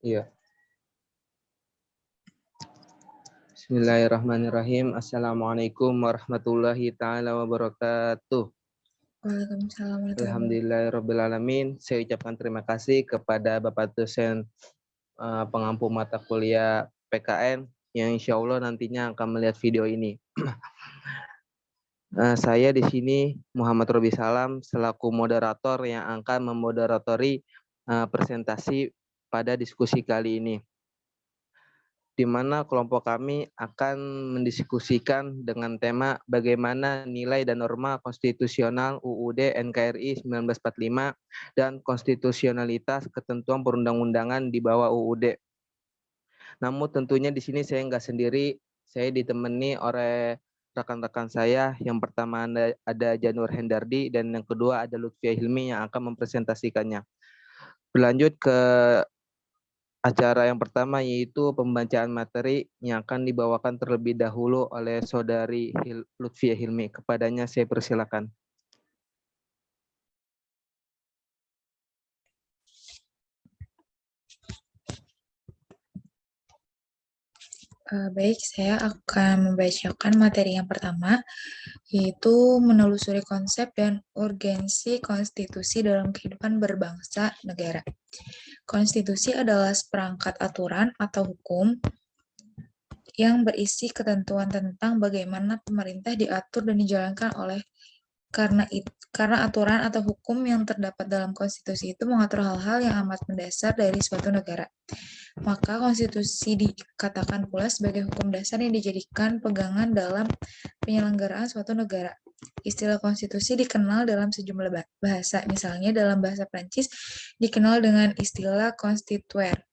Iya. Bismillahirrahmanirrahim. Assalamualaikum warahmatullahi taala wabarakatuh. Waalaikumsalam. Alhamdulillahirrabbilalamin. Saya ucapkan terima kasih kepada Bapak dosen pengampu mata kuliah PKN yang insya Allah nantinya akan melihat video ini. Saya di sini Muhammad Robi Salam selaku moderator yang akan memoderatori presentasi pada diskusi kali ini, di mana kelompok kami akan mendiskusikan dengan tema bagaimana nilai dan norma konstitusional UUD NKRI 1945 dan konstitusionalitas ketentuan perundang-undangan di bawah UUD. Namun tentunya di sini saya nggak sendiri, saya ditemani oleh rekan-rekan saya. Yang pertama ada Janur Hendardi dan yang kedua ada Lutfia Hilmi yang akan mempresentasikannya. Berlanjut ke acara yang pertama, yaitu pembacaan materi yang akan dibawakan terlebih dahulu oleh Saudari Lutfia Hilmi. Kepadanya saya persilakan. Baik, saya akan membacakan materi yang pertama, yaitu menelusuri konsep dan urgensi konstitusi dalam kehidupan berbangsa negara. Konstitusi adalah seperangkat aturan atau hukum yang berisi ketentuan tentang bagaimana pemerintah diatur dan dijalankan oleh karena aturan atau hukum yang terdapat dalam konstitusi itu mengatur hal-hal yang amat mendasar dari suatu negara. Maka konstitusi dikatakan pula sebagai hukum dasar yang dijadikan pegangan dalam penyelenggaraan suatu negara. Istilah konstitusi dikenal dalam sejumlah bahasa, misalnya dalam bahasa Prancis dikenal dengan istilah constituere.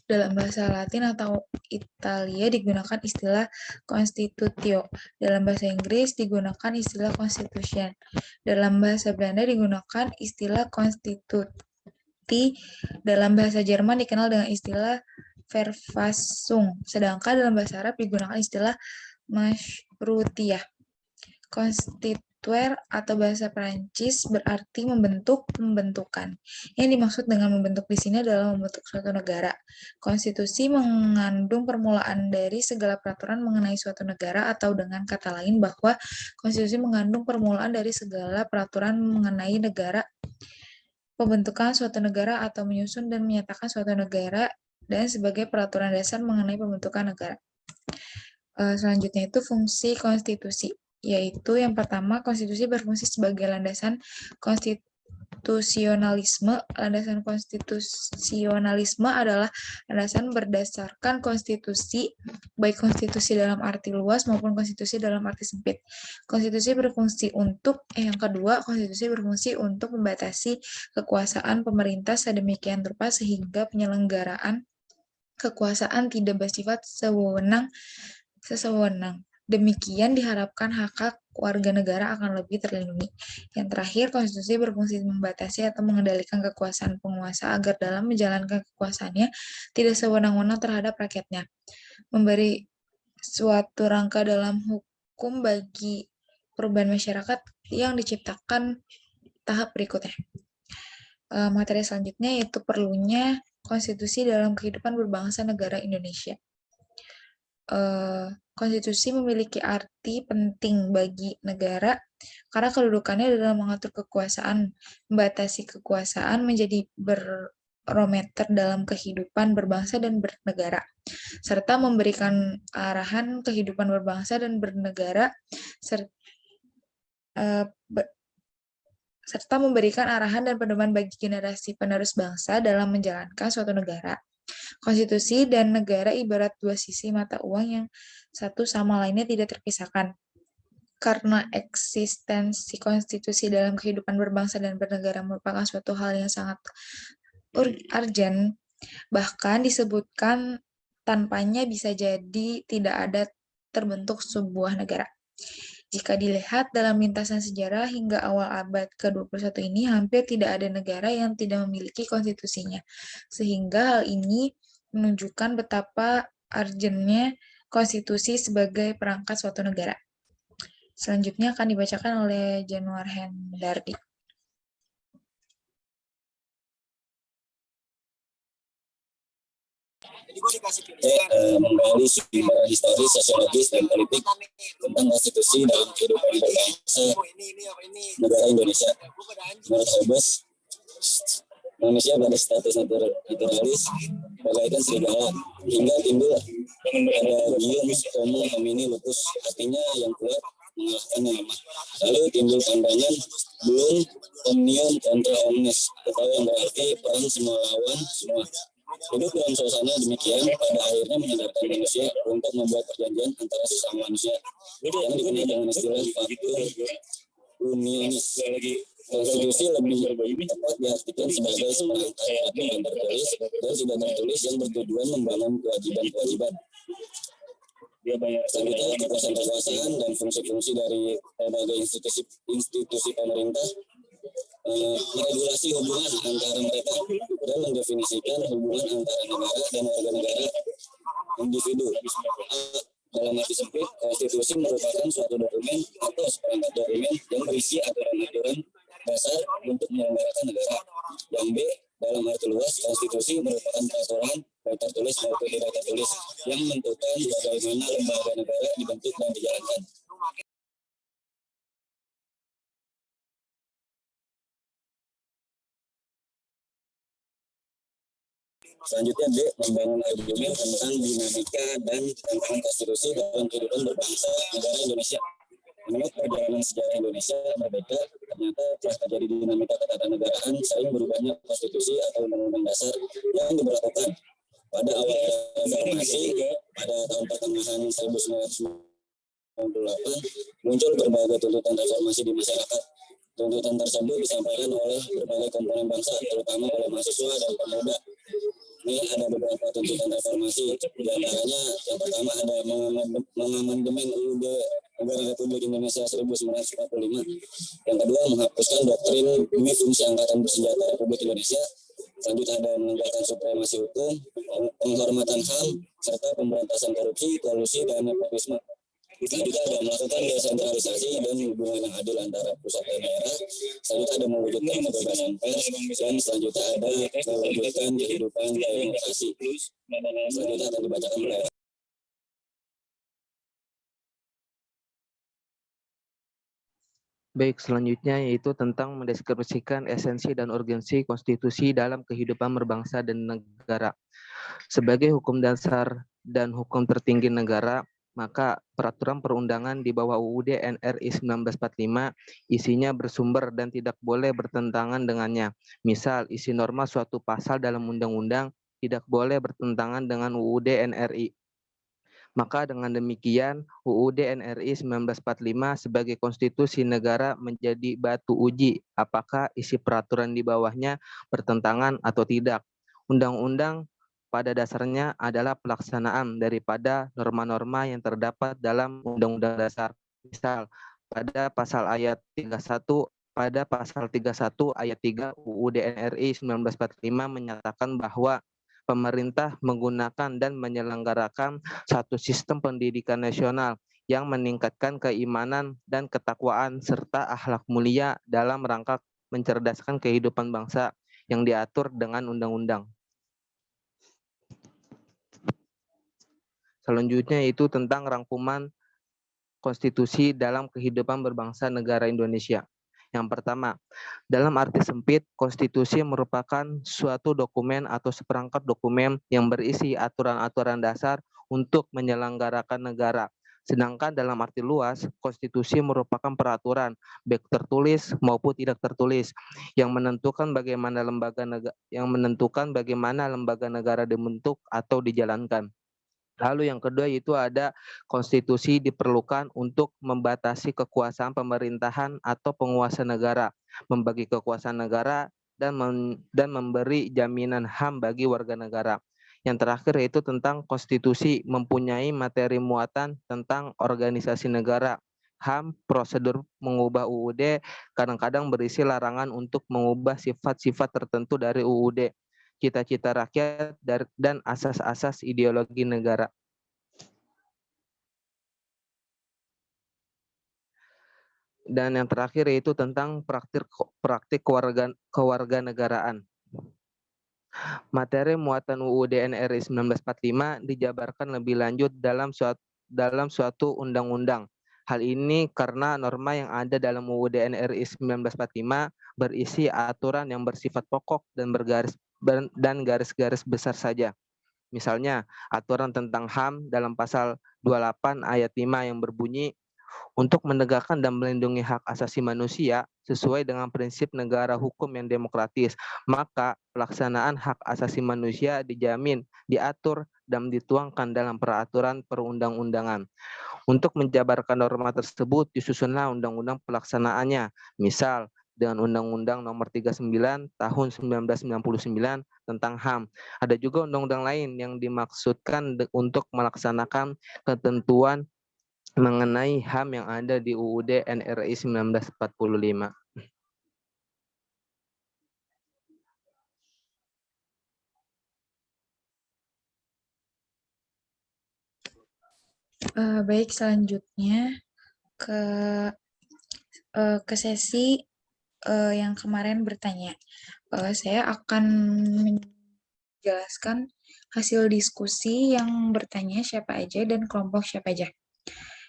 Dalam bahasa Latin atau Italia digunakan istilah constitutio. Dalam bahasa Inggris digunakan istilah constitution. Dalam bahasa Belanda digunakan istilah constitutie. Dalam bahasa Jerman dikenal dengan istilah Verfassung. Sedangkan dalam bahasa Arab digunakan istilah Mashrutiyah. Constituer atau bahasa Perancis berarti membentuk, pembentukan. Yang dimaksud dengan membentuk di sini adalah membentuk suatu negara. Konstitusi mengandung permulaan dari segala peraturan mengenai suatu negara, atau dengan kata lain bahwa konstitusi mengandung permulaan dari segala peraturan mengenai negara, pembentukan suatu negara atau menyusun dan menyatakan suatu negara, dan sebagai peraturan dasar mengenai pembentukan negara. Selanjutnya itu fungsi konstitusi, yaitu yang pertama, konstitusi berfungsi sebagai landasan konstitusionalisme. Landasan konstitusionalisme adalah landasan berdasarkan konstitusi, baik konstitusi dalam arti luas maupun konstitusi dalam arti sempit. Konstitusi berfungsi untuk, yang kedua, konstitusi berfungsi untuk membatasi kekuasaan pemerintah sedemikian rupa sehingga penyelenggaraan kekuasaan tidak bersifat sesewenang. Demikian diharapkan hak-hak warga negara akan lebih terlindungi. Yang terakhir, konstitusi berfungsi membatasi atau mengendalikan kekuasaan penguasa agar dalam menjalankan kekuasaannya tidak sewenang-wenang terhadap rakyatnya. Memberi suatu rangka dalam hukum bagi perubahan masyarakat yang diciptakan tahap berikutnya. Materi selanjutnya yaitu perlunya konstitusi dalam kehidupan berbangsa negara Indonesia. Konstitusi memiliki arti penting bagi negara karena kedudukannya dalam mengatur kekuasaan, membatasi kekuasaan menjadi barometer dalam kehidupan berbangsa dan bernegara, serta memberikan arahan kehidupan berbangsa dan bernegara, serta memberikan arahan dan pedoman bagi generasi penerus bangsa dalam menjalankan suatu negara. Konstitusi dan negara ibarat dua sisi mata uang yang satu sama lainnya tidak terpisahkan. Karena eksistensi konstitusi dalam kehidupan berbangsa dan bernegara merupakan suatu hal yang sangat urgent, bahkan disebutkan tanpanya bisa jadi tidak ada terbentuk sebuah negara. Jika dilihat dalam lintasan sejarah hingga awal abad ke-21 ini, hampir tidak ada negara yang tidak memiliki konstitusinya. Sehingga hal ini menunjukkan betapa urgentnya konstitusi sebagai perangkat suatu negara. Selanjutnya akan dibacakan oleh Januar Hendardi. menggali sumber historis, sosiologis, dan politik tentang konstitusi dalam kehidupan berbangsa negara Indonesia. Menurut Hobbes, manusia pada status naturalis bagaikan serigala hingga timbul pada gium homo homini lupus, artinya yang kuat mengalahkan yang lemah. Lalu timbul pandangan belum omnium contra omnes, atau yang berarti perang semua lawan semua. Hidup dalam suasana demikian pada akhirnya menyadarkan manusia untuk membuat perjanjian antara sesama manusia yang dikenal dengan istilah faktor unionis. Konstitusi lebih tepat diartikan sebagai seperangkat aturan tertulis dan tidak tertulis yang bertujuan membangun kewajiban-kewajiban. Selanjutnya, kekuasaan-kekuasaan dan fungsi-fungsi dari berbagai institusi pemerintah meregulasi hubungan antara mereka dan mendefinisikan hubungan antara negara dan warga negara individu. Dalam arti sempit, konstitusi merupakan suatu dokumen atau seperangkat dokumen yang berisi aturan-aturan dasar untuk menyelenggarakan negara. Yang B, dalam arti luas, konstitusi merupakan peraturan baik tertulis maupun tidak tertulis yang menentukan bagaimana lembaga negara dibentuk dan dijalankan. Selanjutnya D, membangun argumen tentang dinamika dan tantangan konstitusi dalam kehidupan berbangsa negara Indonesia. Menurut perjalanan sejarah Indonesia merdeka, ternyata telah terjadi dinamika ketatanegaraan sering berubahnya konstitusi atau undang-undang dasar yang diberlakukan. Pada awal reformasi, pada tahun pertengahan 1998, muncul berbagai tuntutan reformasi di masyarakat. Tuntutan tersebut disampaikan oleh berbagai komponen bangsa, terutama oleh mahasiswa dan pemuda. Ini ada beberapa tuntutan reformasi, di antaranya yang pertama ada mengamandemen UUD Negara Republik Indonesia 1945. Yang kedua, menghapuskan doktrin demi fungsi Angkatan Bersenjata Republik Indonesia. Selanjutnya ada menegakkan supremasi hukum, penghormatan HAM, serta pemberantasan korupsi, kolusi, dan nepotisme. Selanjutnya ada melakukan desentralisasi dan hubungan yang adil antara pusat dan daerah. Selanjutnya ada mewujudkan kebebasan pers, dan selanjutnya ada mewujudkan kehidupan demokrasi. Selanjutnya akan dibacakan oleh Baik, selanjutnya yaitu tentang mendeskripsikan esensi dan urgensi konstitusi dalam kehidupan berbangsa dan negara. Sebagai hukum dasar dan hukum tertinggi negara, maka peraturan perundangan di bawah UUD NRI 1945 isinya bersumber dan tidak boleh bertentangan dengannya. Misal, isi norma suatu pasal dalam undang-undang tidak boleh bertentangan dengan UUD NRI. Maka dengan demikian, UUD NRI 1945 sebagai konstitusi negara menjadi batu uji apakah isi peraturan di bawahnya bertentangan atau tidak. Undang-undang pada dasarnya adalah pelaksanaan daripada norma-norma yang terdapat dalam Undang-Undang Dasar. Misal, pada pasal 31 ayat 3 UUD NRI 1945 menyatakan bahwa pemerintah menggunakan dan menyelenggarakan satu sistem pendidikan nasional yang meningkatkan keimanan dan ketakwaan serta akhlak mulia dalam rangka mencerdaskan kehidupan bangsa yang diatur dengan undang-undang. Selanjutnya itu tentang rangkuman konstitusi dalam kehidupan berbangsa negara Indonesia. Yang pertama, dalam arti sempit, konstitusi merupakan suatu dokumen atau seperangkat dokumen yang berisi aturan-aturan dasar untuk menyelenggarakan negara. Sedangkan dalam arti luas, konstitusi merupakan peraturan baik tertulis maupun tidak tertulis yang menentukan bagaimana lembaga negara dibentuk atau dijalankan. Lalu yang kedua itu ada konstitusi diperlukan untuk membatasi kekuasaan pemerintahan atau penguasa negara, membagi kekuasaan negara dan memberi jaminan HAM bagi warga negara. Yang terakhir yaitu tentang konstitusi mempunyai materi muatan tentang organisasi negara. HAM, prosedur mengubah UUD kadang-kadang berisi larangan untuk mengubah sifat-sifat tertentu dari UUD. Cita-cita rakyat dan asas-asas ideologi negara. Dan yang terakhir yaitu tentang praktik kewarganegaraan. Materi muatan UUD NRI 1945 dijabarkan lebih lanjut dalam suatu undang-undang. Hal ini karena norma yang ada dalam UUD NRI 1945 berisi aturan yang bersifat pokok dan garis-garis besar saja. Misalnya, aturan tentang HAM dalam pasal 28 ayat 5 yang berbunyi, untuk menegakkan dan melindungi hak asasi manusia sesuai dengan prinsip negara hukum yang demokratis, maka pelaksanaan hak asasi manusia dijamin, diatur, dan dituangkan dalam peraturan perundang-undangan. Untuk menjabarkan norma tersebut, disusunlah undang-undang pelaksanaannya. Misal, dengan Undang-Undang Nomor 39 Tahun 1999 tentang HAM. Ada juga undang-undang lain yang dimaksudkan untuk melaksanakan ketentuan mengenai HAM yang ada di UUD NRI 1945. Baik, selanjutnya ke sesi yang kemarin bertanya. Saya akan menjelaskan hasil diskusi yang bertanya siapa aja dan kelompok siapa aja.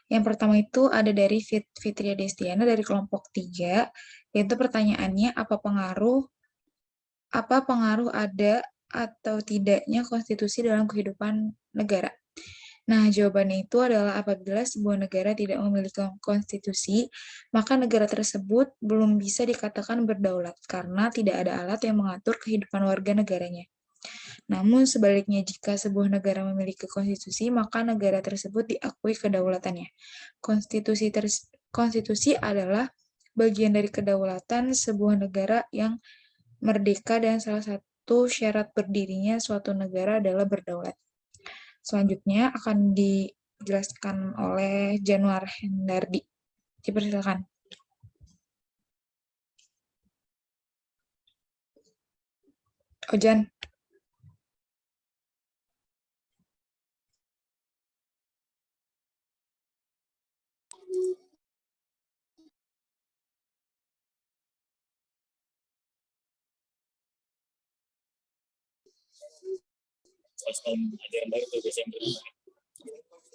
Yang pertama itu ada dari Fitria Destiana dari kelompok 3, yaitu pertanyaannya apa pengaruh ada atau tidaknya konstitusi dalam kehidupan negara. Nah, jawabannya itu adalah apabila sebuah negara tidak memiliki konstitusi, maka negara tersebut belum bisa dikatakan berdaulat karena tidak ada alat yang mengatur kehidupan warga negaranya. Namun sebaliknya, jika sebuah negara memiliki konstitusi, maka negara tersebut diakui kedaulatannya. Konstitusi adalah bagian dari kedaulatan sebuah negara yang merdeka dan salah satu syarat berdirinya suatu negara adalah berdaulat. Selanjutnya akan dijelaskan oleh Januar Hendardi. Dipersilakan. Ojan.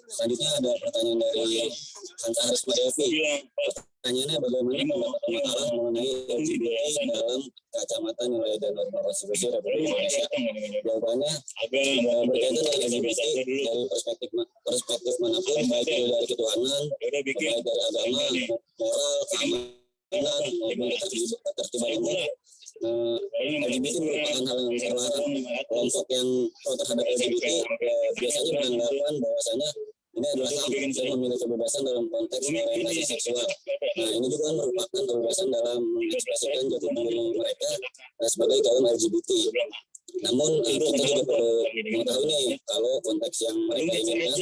Selanjutnya ada pertanyaan dari Hansa Harisma Devi. Pertanyaannya bagaimana pendapat makalah mengenai LGBT dalam kacamata nilai dan norma konstitusi Republik Indonesia? Jawabannya berkaitan dengan LGBT dari perspektif manapun, baik itu dari ketuhanan, baik dari agama, moral, keamanan, maupun ketertiban umum. LGBT merupakan hal yang terlarang. Kelompok yang pro terhadap LGBT biasanya beranggapan bahwasanya ini adalah hak yang memiliki kebebasan dalam konteks orientasi seksual. Nah, ini juga merupakan kebebasan dalam mengekspresikan jati diri mereka sebagai kaum LGBT. Namun kita juga perlu mengetahui nih, kalau konteks yang mereka inginkan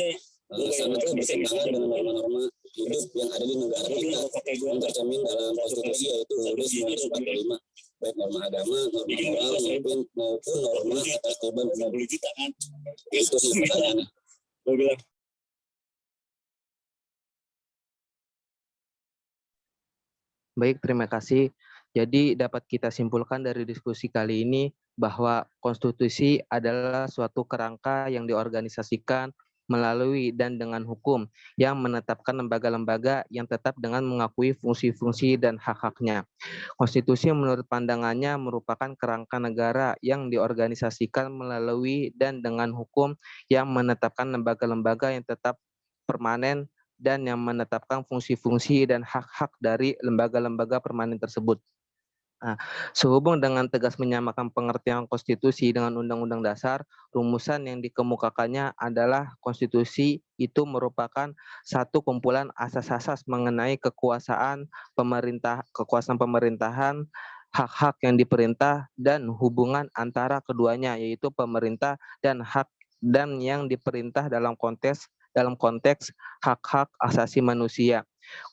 sangatlah bertentangan dengan norma-norma hidup yang ada di negara kita yang tercermin dalam konstitusi, yaitu UUD 1945. Baik norma agama, norma moral, maupun norma ketertiban umum. Itu sih pertanyaannya. Baik, terima kasih. Jadi dapat kita simpulkan dari diskusi kali ini bahwa konstitusi adalah suatu kerangka yang diorganisasikan melalui dan dengan hukum yang menetapkan lembaga-lembaga yang tetap dengan mengakui fungsi-fungsi dan hak-haknya. Konstitusi menurut pandangannya merupakan kerangka negara yang diorganisasikan melalui dan dengan hukum yang menetapkan lembaga-lembaga yang tetap permanen dan yang menetapkan fungsi-fungsi dan hak-hak dari lembaga-lembaga permanen tersebut. Nah, sehubung dengan tegas menyamakan pengertian konstitusi dengan undang-undang dasar, rumusan yang dikemukakannya adalah konstitusi itu merupakan satu kumpulan asas-asas mengenai kekuasaan pemerintahan, hak-hak yang diperintah, dan hubungan antara keduanya, yaitu pemerintah dan hak dan yang diperintah dalam konteks hak-hak asasi manusia.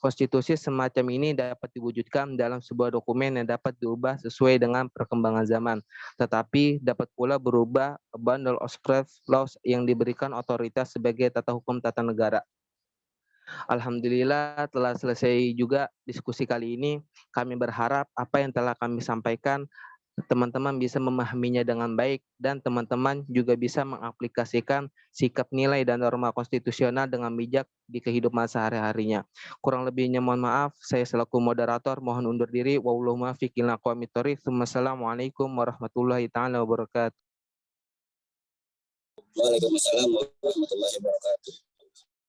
Konstitusi semacam ini dapat diwujudkan dalam sebuah dokumen yang dapat diubah sesuai dengan perkembangan zaman, tetapi dapat pula berubah bundle of draft laws yang diberikan otoritas sebagai tata hukum tata negara. Alhamdulillah telah selesai juga diskusi kali ini. Kami berharap apa yang telah kami sampaikan teman-teman bisa memahaminya dengan baik, dan teman-teman juga bisa mengaplikasikan sikap nilai dan norma konstitusional dengan bijak di kehidupan sehari-harinya. Kurang lebihnya mohon maaf, saya selaku moderator mohon undur diri. Wallahumma fiqil aqwamit thoriq. Wassalamualaikum warahmatullahi taala wabarakatuh. Waalaikumsalam warahmatullahi wabarakatuh.